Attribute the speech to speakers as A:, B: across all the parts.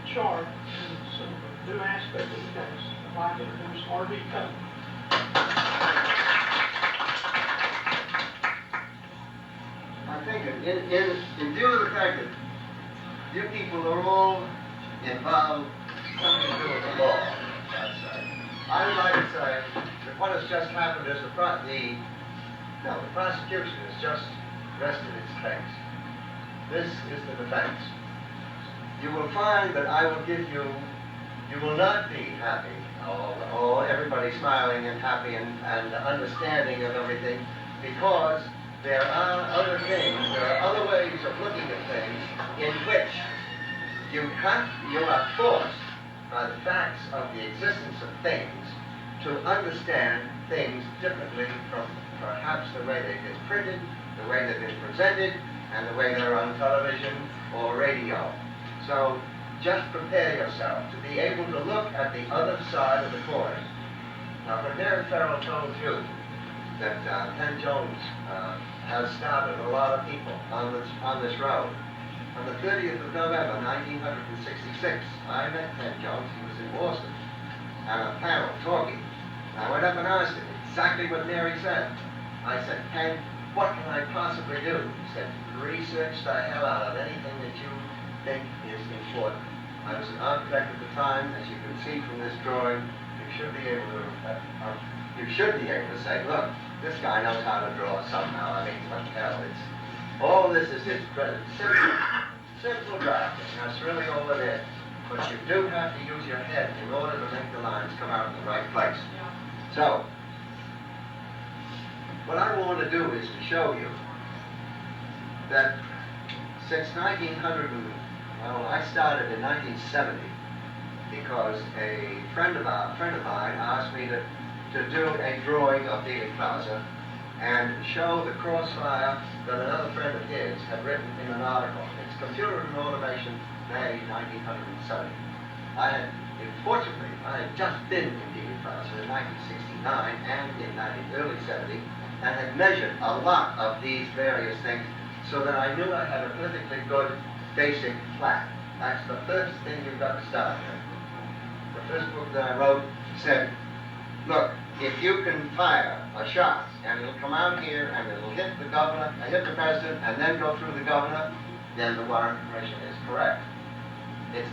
A: chart and some new aspect of the case. I'd like to introduce R.B. Cutler.
B: I think in view of the fact that you people are all involved something to do with the law, I would like to say that what has just happened is the prosecution has just rested its case. This is the defense. You will find that I will give you will not be happy, or everybody smiling and happy and understanding of everything, because there are other things, there are other ways of looking at things in which you are forced by the facts of the existence of things to understand things differently from perhaps the way they've been printed, the way they've been presented, and the way they're on television or radio. So just prepare yourself to be able to look at the other side of the coin. Now, when Mary Farrell told you that Ken Jones has started a lot of people on this road, on the 30th of November, 1966, I met Ken Jones. He was in Boston, at a panel talking. I went up and asked him exactly what Mary said. I said, Ken, what can I possibly do? He said, research the hell out of anything that you think is important. I was an architect at the time, as you can see from this drawing. You should be able to say, look, this guy knows how to draw somehow. I mean, what the hell? All this is his credit. Simple drafting. That's really all it is. But you do have to use your head in order to make the lines come out in the right place. So, what I want to do is to show you that since 1900, I started in 1970 because a friend of mine asked me to do a drawing of Dealey Plaza and show the crossfire that another friend of his had written in an article. It's Computer and Automation, May 1970. Fortunately, I had just been in Dealey Plaza in 1969 and in early 70, and had measured a lot of these various things so that I knew I had a perfectly good basic plan. That's the first thing you've got to start with. The first book that I wrote said, look, if you can fire a shot and it'll come out here and it'll hit the governor, hit the president, and then go through the governor, then the warrant information is correct. It's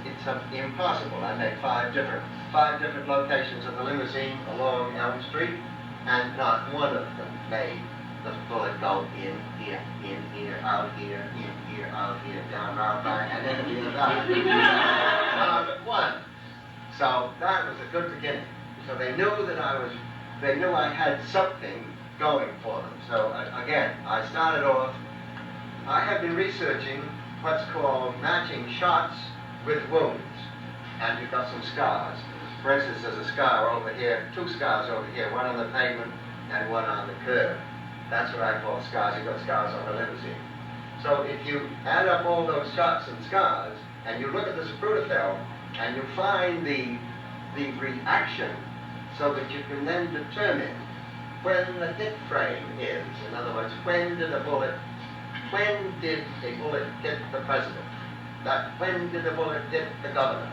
B: impossible. I made five different locations of the limousine along Elm Street, and not one of them made the bullet go in here, out here, in here, out here, down, round, back, and then in the back. Not one. So that was a good beginning. So they knew that they knew I had something going for them. So again, I started off, I have been researching what's called matching shots with wounds. And you've got some scars. For instance, there's a scar over here, two scars over here, one on the pavement and one on the curb. That's what I call scars. You've got scars on the limousine. So if you add up all those shots and scars, and you look at the Zapruder film, and you find the reaction so that you can then determine when the hit frame is. In other words, when did a bullet hit the president? When did the bullet hit the governor?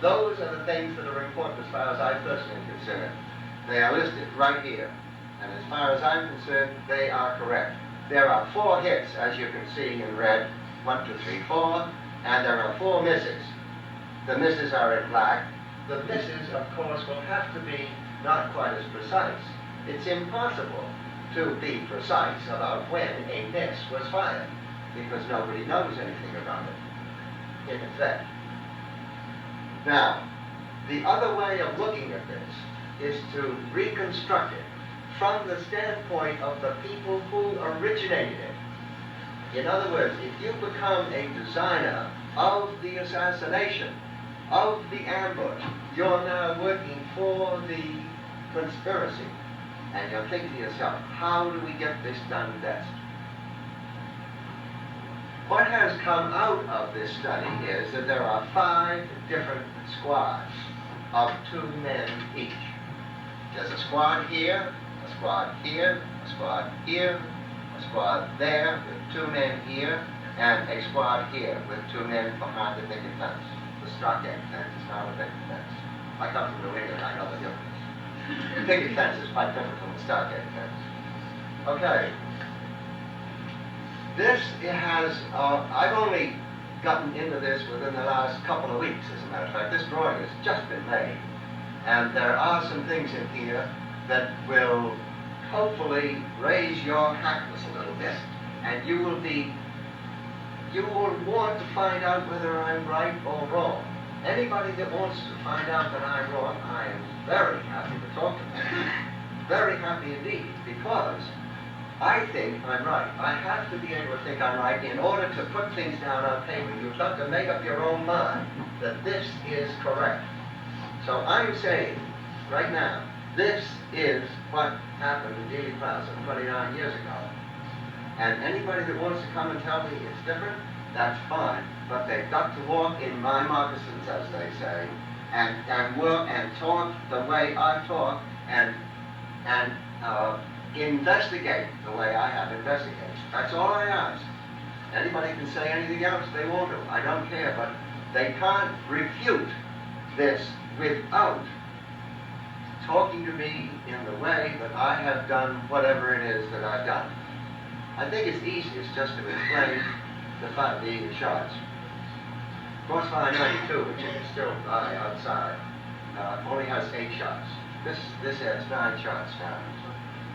B: Those are the things that are important as far as I personally am concerned. They are listed right here. And as far as I'm concerned, they are correct. There are 4 hits, as you can see in red, 1, 2, 3, 4, and there are 4 misses. The misses are in black. The misses, of course, will have to be not quite as precise. It's impossible to be precise about when a miss was fired, because nobody knows anything about it, in effect. Now, the other way of looking at this is to reconstruct it from the standpoint of the people who originated it. In other words, if you become a designer of the assassination, of the ambush, you're now working for the conspiracy. And you're thinking to yourself, how do we get this done best? What has come out of this study is that there are 5 different squads of 2 men each. There's a squad here, a squad here, a squad here, a squad there with 2 men here, and a squad here with 2 men behind the picket fence. the stockade fence. It's not a picket fence. I come from New England, I know the difference. Picket fence is quite different from the stockade fence. Okay. This, it has, I've only gotten into this within the last couple of weeks, as a matter of fact. This drawing has just been made. And there are some things in here that will hopefully raise your hackness a little bit. And you will want to find out whether I'm right or wrong. Anybody that wants to find out that I'm wrong, I am very happy to talk to them. Very happy indeed, because I think I'm right. I have to be able to think I'm right in order to put things down on paper. You've got to make up your own mind that this is correct. So I'm saying, right now, this is what happened in Dealey Plaza 29 years ago. And anybody that wants to come and tell me it's different, that's fine. But they've got to walk in my moccasins, as they say, and work and talk the way I talk, and investigate the way I have investigated. That's all I ask. Anybody can say anything else they want to. I don't care, but they can't refute this without talking to me in the way that I have done whatever it is that I've done. I think it's easiest just to explain the shots. Crossfire 92, which you can still buy outside, only has 8 shots. This has 9 shots now.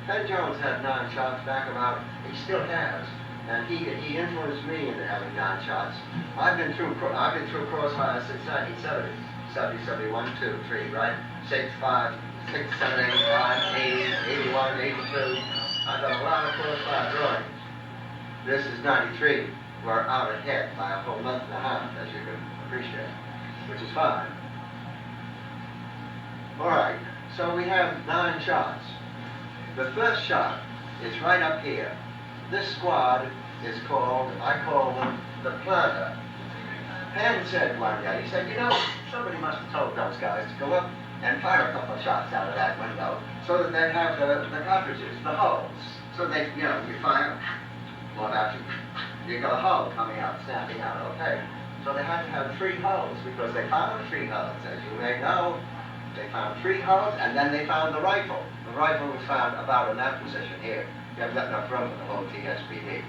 B: Ted Jones had 9 shots back about, he still has, and he influenced me into having 9 shots. I've been through Crossfire since 1970, 70, 71, 2, 3, right? 6, 5, 6, 7, 8, 9, 80, 81, 82. I've done a lot of Crossfire drawings. This is 93. We're out ahead by a whole month and a half, as you can appreciate, which is fine. All right, so we have 9 shots. The first shot is right up here. This squad is called, I call them the planter. Penn said one day, he said, you know, somebody must have told those guys to go up and fire a couple of shots out of that window so that they'd have the cartridges, the holes. So they, you know, you fire, what about you got a hole coming out, snapping out, okay. So they had to have 3 holes because they found 3 holes, as you may know. They found 3 holes, and then they found the rifle. The rifle was found about in that position here. You haven't got enough room for the whole TSPD.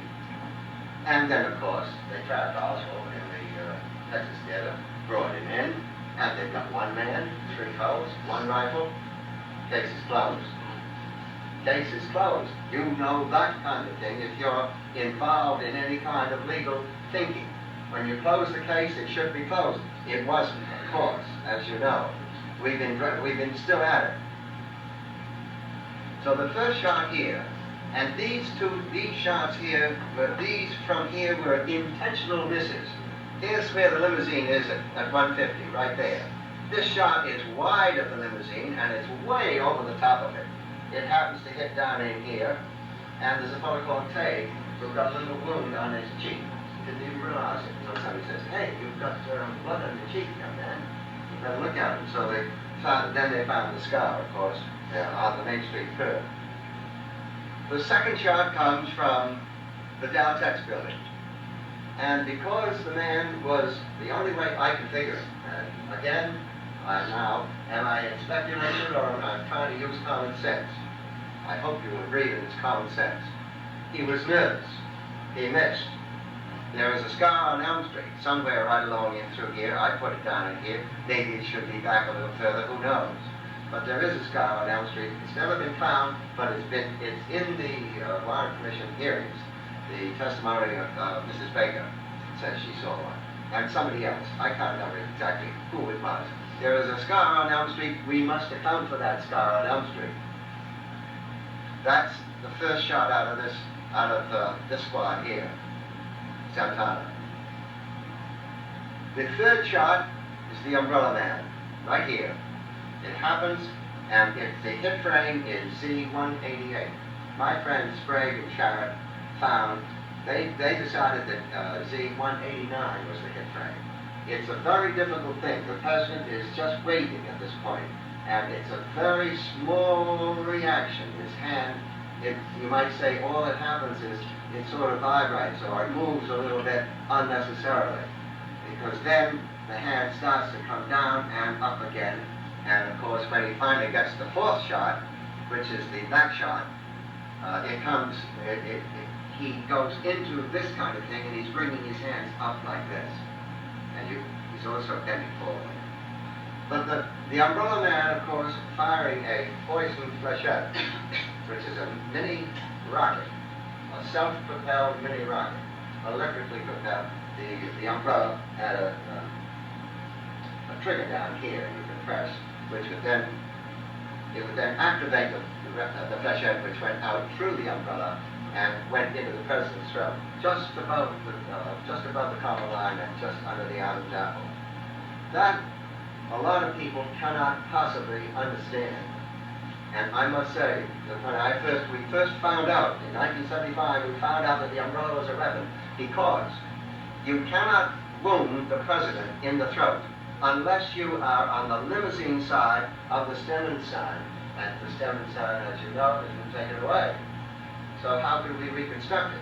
B: And then, of course, they trapped Oswald in the Texas Theater, brought him in, and they've got 1 man, 3 holes, 1 rifle. Case is closed. Case is closed. You know that kind of thing if you're involved in any kind of legal thinking. When you close the case, it should be closed. It wasn't, of course, as you know. We've been still at it. So the first shot here, and these shots here, these from here were intentional misses. Here's where the limousine is at 150, right there. This shot is wide of the limousine, and it's way over the top of it. It happens to hit down in here, and there's a fellow called Tay who got a little wound on his cheek. Didn't even realize it until somebody says, hey, you've got blood on your cheek, young man. You better look at him. So then they found the scar, of course, on the Main Street curb. The second shot comes from the Dow Tex building. And because the man was the only way I can figure it, and again, am I in speculation or am I trying to use common sense? I hope you will agree that it's common sense. He was nervous. He missed. There was a scar on Elm Street, somewhere right along in through here. I put it down in here. Maybe it should be back a little further, who knows? But there is a scar on Elm Street. It's never been found, but it's in the Warren Commission hearings. The testimony of Mrs. Baker says she saw one. And somebody else. I can't remember exactly who it was. There is a scar on Elm Street. We must account for that scar on Elm Street. That's the first shot out of this squad here, Santana. The third shot is the Umbrella Man, right here. It happens, and the hit frame is Z188. My friends Sprague and Sharrett found, they decided that Z189 was the hit frame. It's a very difficult thing. The president is just waiting at this point, and it's a very small reaction. His hand, you might say all that happens is it sort of vibrates or it moves a little bit unnecessarily, because then the hand starts to come down and up again. And of course, when he finally gets the fourth shot, which is the back shot, he goes into this kind of thing, and he's bringing his hands up like this. And he's also bending forward. But the umbrella man, of course, firing a poison flechette, which is a mini rocket, a self-propelled mini rocket, electrically propelled. The umbrella had a trigger down here you can press, which would then activate the flechette, which went out through the umbrella and went into the president's throat, just above the collar line and just under the Adam's apple. That a lot of people cannot possibly understand. And I must say that when we first found out, in 1975, we found out that the umbrella was a weapon, because you cannot wound the president in the throat unless you are on the limousine side of the Stemen sign. And the Stemen sign, as you know, has been taken away. So how could we reconstruct it?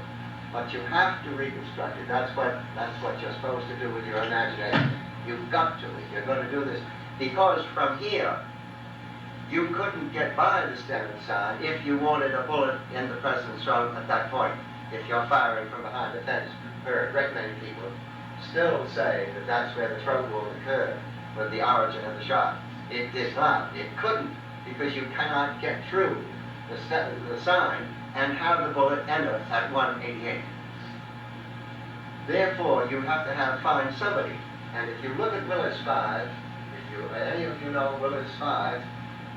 B: But you have to reconstruct it. That's what you're supposed to do with your imagination. You've got to. You're going to do this. Because from here, you couldn't get by the Stemen sign if you wanted a bullet in the president's throat at that point. If you're firing from behind the fence, a great many people still say that that's where the throat wound occurred, with the origin of the shot. It did not. It couldn't, because you cannot get through the sign and have the bullet enter at 188. Therefore, you have to find somebody. And if you look at Willis 5, if any of you know Willis 5,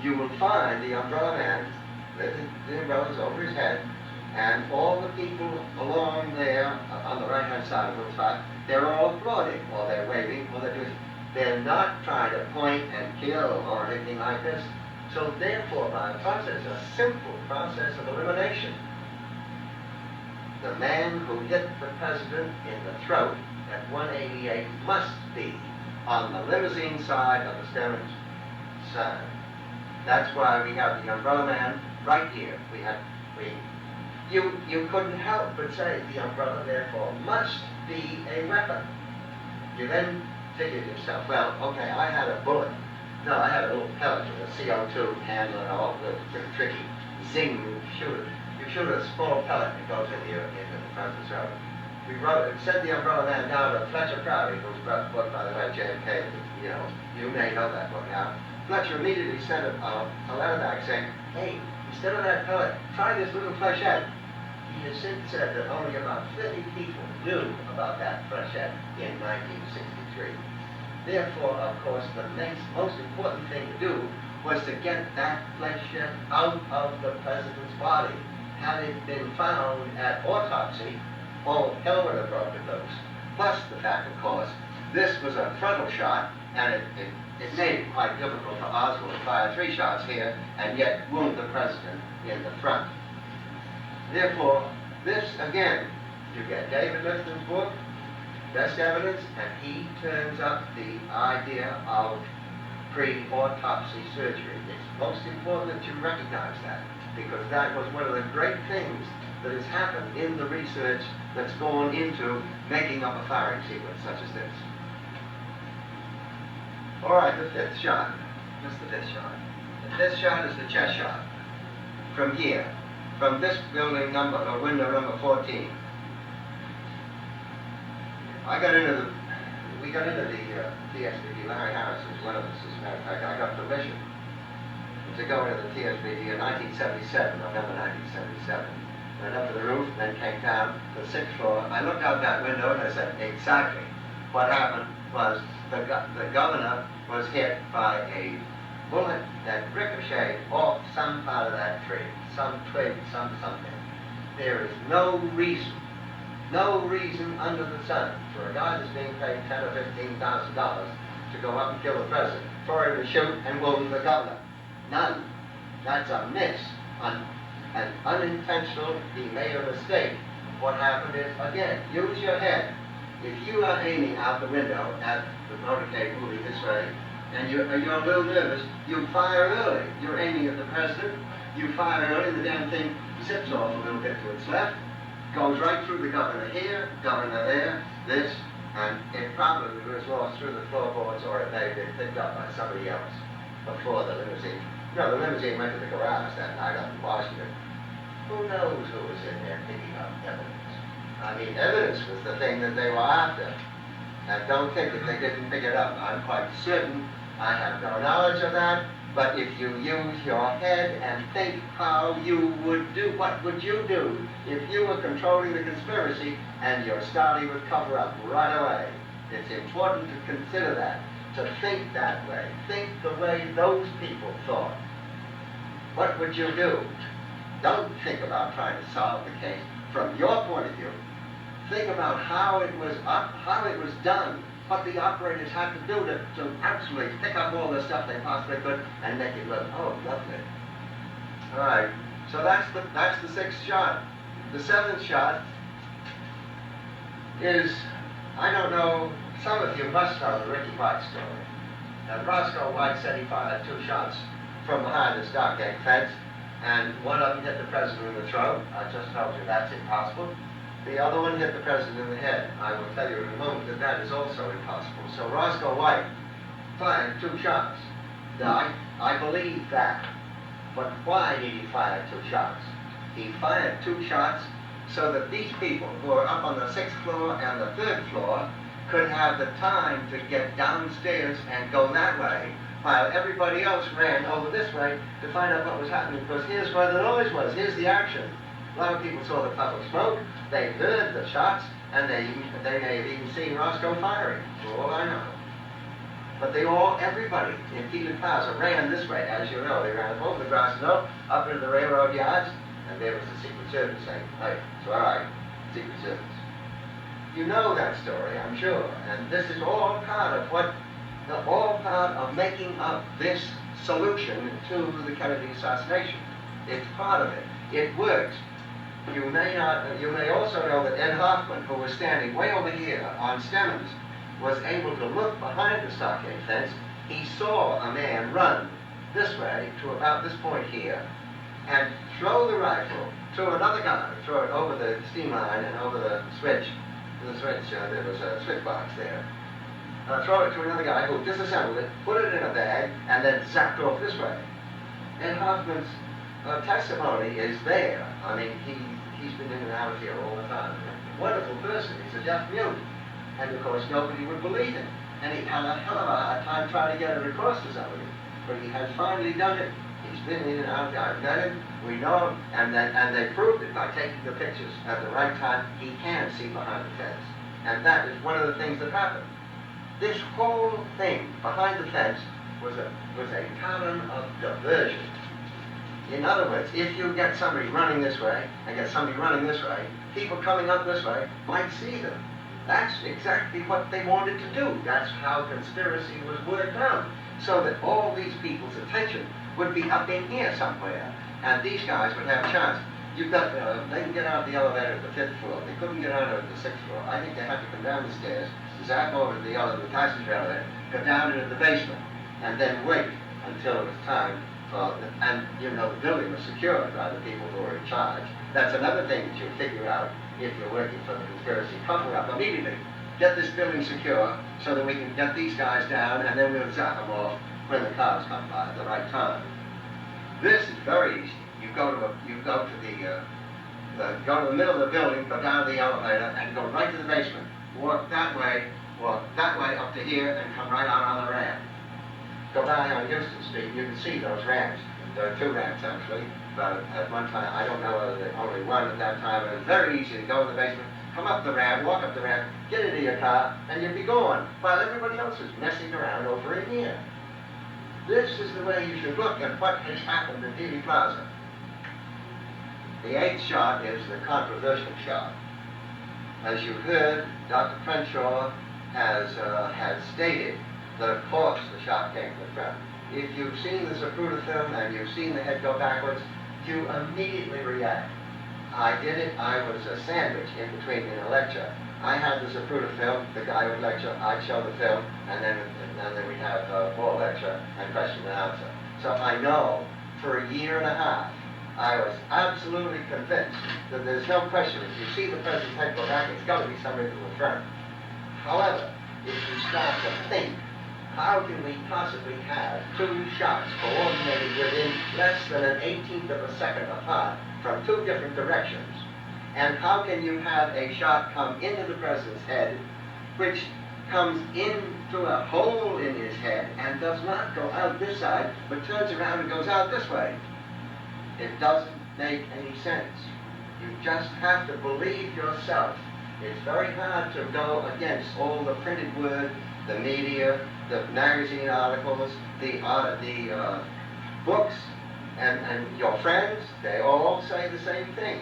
B: you will find the umbrella man with the umbrellas over his head, and all the people along there on the right-hand side of Willis 5, they're all applauding, or they're waving, or they're not trying to point and kill or anything like this. So therefore, by a simple process of elimination, the man who hit the president in the throat at 188 must be on the limousine side of the Stemen sign. That's why we have the umbrella man right here. You couldn't help but say the umbrella, therefore, must be a weapon. You then figured yourself, well, okay, I had a bullet. No, I had a little pellet with a CO2 handle and all, pretty tricky. Zing, you shoot a small pellet and it goes into the president's throat. We sent the umbrella man down to Fletcher Crowley, who's book, by the way, JFK. You may know that book now. Fletcher immediately sent a letter back saying, hey, instead of that pellet, try this little flechette. He has since said that only about 50 people knew about that flechette in 1963. Therefore, of course, the most important thing to do was to get that flechette out of the president's body. Had it been found at autopsy, all hell would have broken loose. Plus the fact, of course, this was a frontal shot, and it made it quite difficult for Oswald to fire 3 shots here and yet wound the president in the front. Therefore, this, again, you get David Lifton's book, Best Evidence, and he turns up the idea of pre-autopsy surgery. It's most important that you recognize that, because that was one of the great things that has happened in the research that's gone into making up a firing sequence such as this. All right, the 5th shot. What's the 5th shot? The 5th shot is the chest shot. From here, from this building window number 14. We got into the TSBD. Larry Harris was one of us, as a matter of fact. I got permission to go into the TSBD in 1977, November 1977. Went up to the roof, then came down to the 6th floor. I looked out that window and I said, exactly. What happened was the governor was hit by a bullet that ricocheted off some part of that tree, some twig, something. There is no reason under the sun for a guy that's being paid $10,000 or $15,000 to go up and kill the president, for him to shoot and wound the governor. None. That's a miss. An unintentional, he made a mistake. What happened is, again, use your head. If you are aiming out the window at the motorcade moving this way, and you're a little nervous, you fire early. You're aiming at the president, you fire early, the damn thing zips off a little bit to its left, goes right through the governor here, governor there, this, And it probably was lost through the floorboards, or it may have been picked up by somebody else before the limousine. You know, the limousine went to the garage that night up in Washington. Who knows who was in there picking up evidence? I mean, evidence was the thing that they were after. And don't think that they didn't pick it up. I'm quite certain. I have no knowledge of that. But if you use your head and think how you would do, what would you do if you were controlling the conspiracy and you're starting with cover-up right away? It's important to consider that, to think that way. Think the way those people thought. What would you do? Don't think about trying to solve the case from your point of view. Think about how it was done, what the operators had to do to absolutely pick up all the stuff they possibly could and make it look, oh, lovely. All right, so that's the sixth shot. The seventh shot is, I don't know, some of you must know the Ricky White story. Roscoe White said he fired 2 shots from behind the stockade fence, and one of them hit the president in the throat. I just told you that's impossible. The other one hit the president in the head. I will tell you in a moment that that is also impossible. So Roscoe White fired 2 shots. Now, I believe that. But why did he fire 2 shots? He fired 2 shots so that these people who are up on the 6th floor and the 3rd floor could have the time to get downstairs and go that way, while everybody else ran over this way to find out what was happening, because here's where the noise was, here's the action. A lot of people saw the puff of smoke, they heard the shots, and they may have even seen Roscoe firing, for all I know. But everybody in Dealey Plaza ran this way, as you know. They ran over the grass knoll, up into the railroad yards, and there was the Secret Service saying, hey, it's all right, Secret Service. You know that story, I'm sure, and this is all part of making up this solution to the Kennedy assassination. It's part of it. It works. You may also know that Ed Hoffman, who was standing way over here on Stemmons, was able to look behind the stockade fence. He saw a man run this way to about this point here and throw the rifle to another guy, throw it over the steam line and over the switch. There was a switch box there. Throw it to another guy who disassembled it, put it in a bag, and then zapped off this way. Ed Hoffman's testimony is there. I mean, he's been in and out of here all the time. Wonderful person. He's a deaf mute. And of course, nobody would believe him. And he had a hell of a hard time trying to get it across to somebody. But he has finally done it. He's been in and out. I've met him. We know him. And they proved it by taking the pictures at the right time. He can see behind the fence. And that is one of the things that happened. This whole thing behind the fence was a pattern of diversion. In other words, if you get somebody running this way and get somebody running this way, people coming up this way might see them. That's exactly what they wanted to do. That's how conspiracy was worked out. So that all these people's attention would be up in here somewhere. And these guys would have a chance. They can get out of the elevator at the 5th floor. They couldn't get out of the 6th floor. I think they had to come down the stairs, zap over to the passenger elevator, go down into the basement, and then wait until it was time. And the building was secured by the people who were in charge. That's another thing that you figure out if you're working for the conspiracy. Cover up immediately. Get this building secure so that we can get these guys down, and then we'll zap them off when the cars come by at the right time. This is very easy. You go to the middle of the building, go down the elevator, and go right to the basement. Walk that way up to here, and come right out on the ramp. Go by on Houston Street, you can see those ramps. There are 2 ramps actually, but at one time, I don't know whether there's only one at that time, but it's very easy to go to the basement, come up the ramp, walk up the ramp, get into your car, and you'll be going, while everybody else is messing around over in here. This is the way you should look at what has happened in Dealey Plaza. The 8th shot is the controversial shot. As you heard, Dr. Crenshaw has stated that of course the shot came from the front. If you've seen the Zapruder film and you've seen the head go backwards, you immediately react. I did it. I was a sandwich in between in a lecture. I had the Zapruder film, the guy would lecture, I'd show the film, and then we'd have more lecture and question and answer. So I know for a year and a half, I was absolutely convinced that there's no question. If you see the president's head go back, it's got to be somebody to the front. However, if you start to think, how can we possibly have two shots coordinated within less than an 18th of a second apart from two different directions? And how can you have a shot come into the president's head, which comes in through a hole in his head and does not go out this side, but turns around and goes out this way? It doesn't make any sense. You just have to believe yourself. It's very hard to go against all the printed word, the media, the magazine articles, the books, and your friends. They all say the same thing.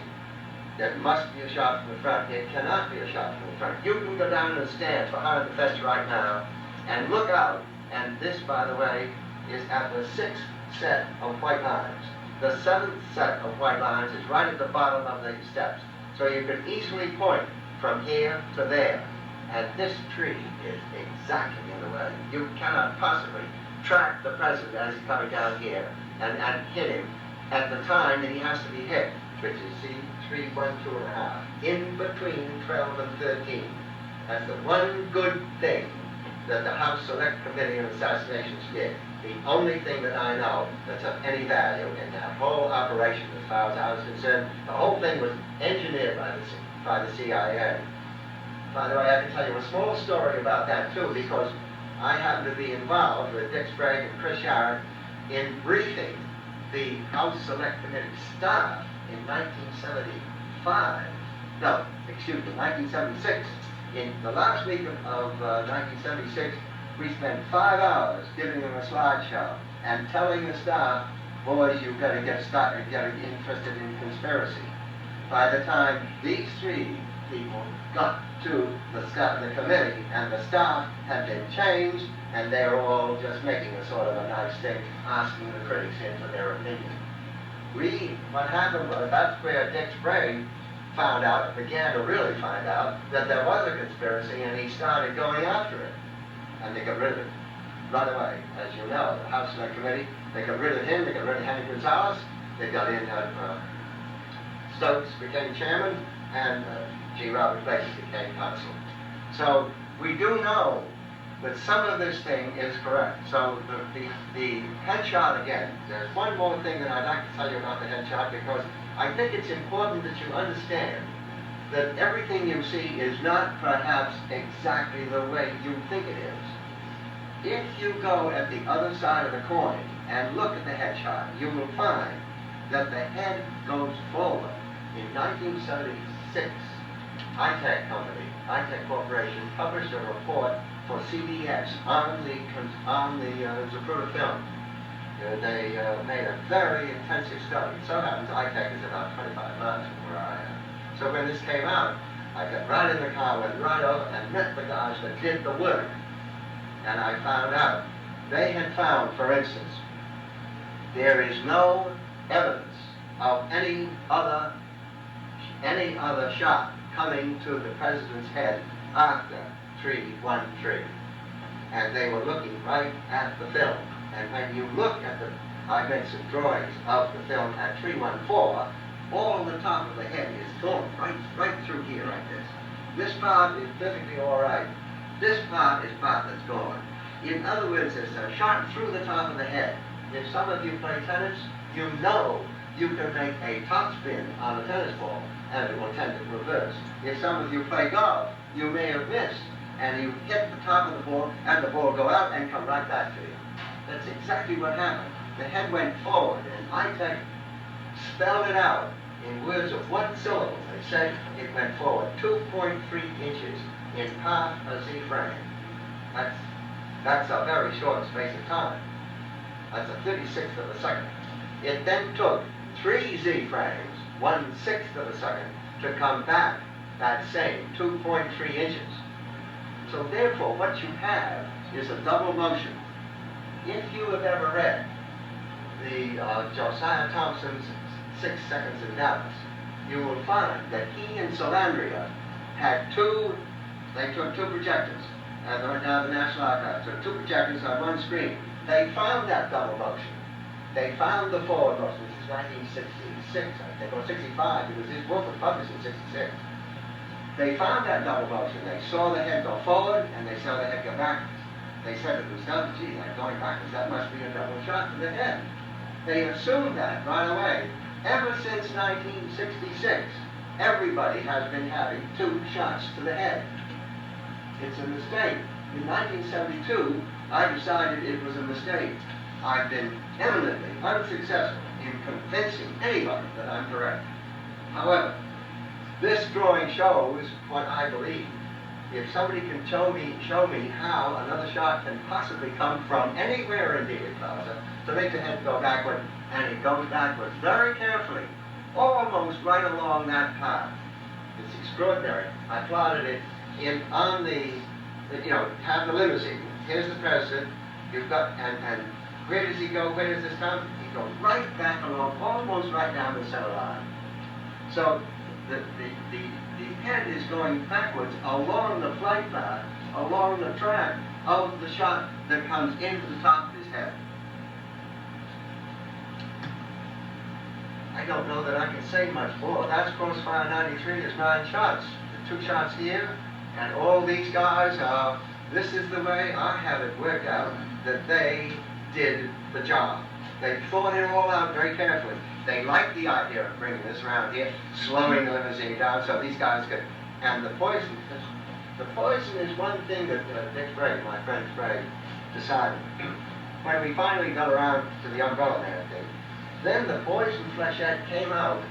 B: There must be a shot from the front. It cannot be a shot from the front. You can go down and stand behind the fence right now and look out, and this, by the way, is at the 6th set of white lines. The 7th set of white lines is right at the bottom of the steps. So you can easily point from here to there. And this tree is exactly in the way. You cannot possibly track the president as he's coming down here and hit him at the time that he has to be hit, which is C3, 1, 2.5, in between 12 and 13. That's the one good thing that the House Select Committee on Assassinations did. The only thing that I know that's of any value in that whole operation, as far as I was concerned. The whole thing was engineered by the CIA. By the way, I can tell you a small story about that too, because I happen to be involved with Dick Sprague and Chris Sharrett in briefing the House Select Committee staff in 1975. No, excuse me, 1976. In the last week of 1976, we spent 5 hours giving them a slideshow and telling the staff, boys, you've got to get started getting interested in conspiracy. By the time these three people got to the committee and the staff had been changed, and they were all just making a sort of a nice thing, asking the critics in for their opinion. What happened was, that's where Dick Sprague found out, began to really find out, that there was a conspiracy, and he started going after it. And they got rid of it right away. As you know, the House Select Committee, they got rid of him, they got rid of Henry Gonzalez, they got in Stokes became chairman, and Robert Cutler became consul. So we do know that some of this thing is correct. So the headshot again, there's one more thing that I'd like to tell you about the headshot, because I think it's important that you understand that everything you see is not perhaps exactly the way you think it is. If you go at the other side of the coin and look at the headshot, you will find that the head goes forward. In 1976, ITAC Company, ITAC Corporation, published a report for CBS on the Zapruder film. They made a very intensive study. It so happens ITAC is about 25 miles from where I am. So when this came out, I got right in the car, went right over and met the guys that did the work. And I found out, they had found, for instance, there is no evidence of any other shot coming to the president's head after 313. And they were looking right at the film. And when you look at I made some drawings of the film at 314, all the top of the head is gone, right through here like this. This part is perfectly all right. This part is part that's gone. In other words, it's a shot through the top of the head. If some of you play tennis, you know you can make a topspin on a tennis ball, and it will tend to reverse. If some of you play golf, you may have missed, and you hit the top of the ball, and the ball go out and come right back to you. That's exactly what happened. The head went forward, and ITAC spelled it out in words of one syllable. They said it went forward 2.3 inches in half a Z frame. That's a very short space of time. That's a 36th of a second. It then took 3 Z frames, 1/6 of a second, to come back that same 2.3 inches. So therefore, what you have is a double motion. If you have ever read the Josiah Thompson's 6 Seconds in Dallas, you will find that he and Salandria had they took 2 projectors, and right now the National Archives took 2 projectors on one screen. They found that double motion. They found the forward motion. This is 1966, I think, or 65, because this book was published in 66. they found that double motion. They saw the head go forward and they saw the head go backwards. They said to themselves, gee, like going backwards, that must be a double shot to the head. They assumed that right away. Ever since 1966, everybody has been having 2 shots to the head. It's a mistake. In 1972, I decided it was a mistake. I've been eminently unsuccessful in convincing anybody that I'm correct. However, this drawing shows what I believe. If somebody can show me how another shot can possibly come from anywhere in Dealey Plaza to make the head go backward, and it goes backwards very carefully, almost right along that path. It's extraordinary. I plotted it on the, have the limousine. Here's the president. You've got, and where does he go? Where does this come? He goes right back along, almost right down the center line. So the head is going backwards along the flight path, along the track of the shot that comes into the top of his head. I don't know that I can say much more. That's crossfire 93. There's 9 shots. The 2 shots here, and all these guys are, this is the way I have it worked out that they did the job. They thought it all out very carefully. They liked the idea of bringing this around here, slowing the limousine down so these guys could, and the poison is one thing that Dick Sprague, my friend Sprague, decided. When we finally got around to the umbrella man thing, then the poison flechette came out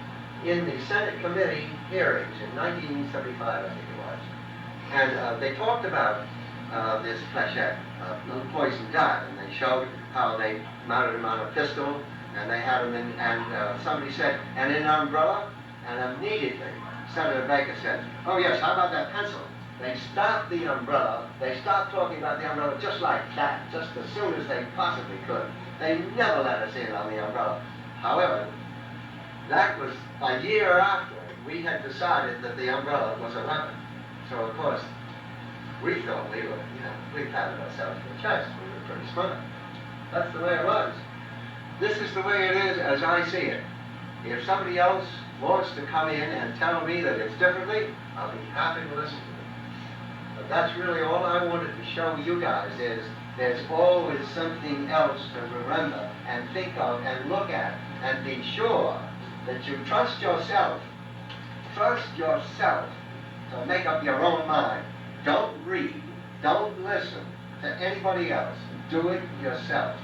B: in the Senate committee hearings in 1975, I think it was. And they talked about this flechette, poison dart, and they showed how they mounted him on a pistol, and they had him in, and somebody said, and in an umbrella, and immediately Senator Baker said, oh yes, how about that pencil? They stopped the umbrella, they stopped talking about the umbrella just like that, just as soon as they possibly could. They never let us in on the umbrella. However, that was a year after we had decided that the umbrella was a weapon. So of course, we thought we were, we patted ourselves on the chest, we were pretty smart. That's the way it was. This is the way it is as I see it. If somebody else wants to come in and tell me that it's differently, I'll be happy to listen to them. But that's really all I wanted to show you guys is there's always something else to remember and think of and look at, and be sure that you trust yourself. Trust yourself to make up your own mind. Don't read, don't listen to anybody else. Do it yourself.